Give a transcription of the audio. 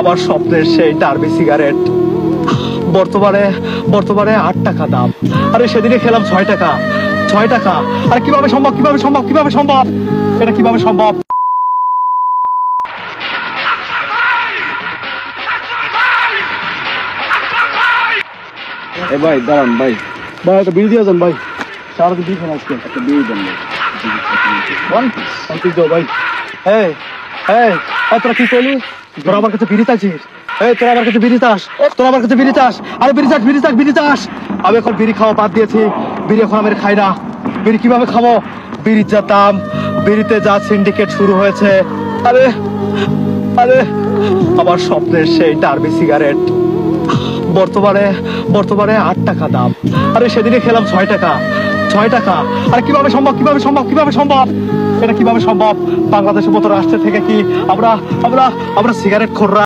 আমার স্বপ্নের সেই ডার্বি সিগারেট বর্তমানে বর্তমানে 8 টাকা দাম। আরে সেদিনে খেলাম 6 টাকা। 6 টাকা। আরে কিভাবে সম্ভব, কিভাবে সম্ভব, কিভাবে সম্ভব, এটা কিভাবে সম্ভব? ভাই দাঁড়ান ভাই, ভাই একটা বিড়ি দিয়ে যান ভাই, সারাদিন বিড়ি খান আজকে, একটা বিড়ি দেন ভাই, ভাই। এই এই তোরা কি করলি? তোরা আমার কাছে বিড়ি চাইছিস? তোরা আমার কাছে বিড়ি চাস? তোরা আমার কাছে বিড়ি চাস? আরে বিড়ি চাস, বিড়ি চাস, বিড়ি চাস? আমি এখন বিড়ি খাওয়া বাদ দিয়েছি। বিড়ি এখন আমি খাই না। বিড়ি কিভাবে খাবো? বিড়ির যা দাম, বিড়িতে যা সিন্ডিকেট শুরু হয়েছে। আরে আরে আমার স্বপ্নের সেই ডার্বি সিগারেট বর্তমানে বর্তমানে 8 টাকা দাম। আরে সেদিনে খেলাম 6 টাকা। 6 টাকা। আরে কিভাবে সম্ভব, কিভাবে সম্ভব, কিভাবে সম্ভব, এটা কিভাবে সম্ভব? বাংলাদেশের মতো রাষ্ট্র থেকে কি আমরা আমরা আমরা সিগারেট খোররা?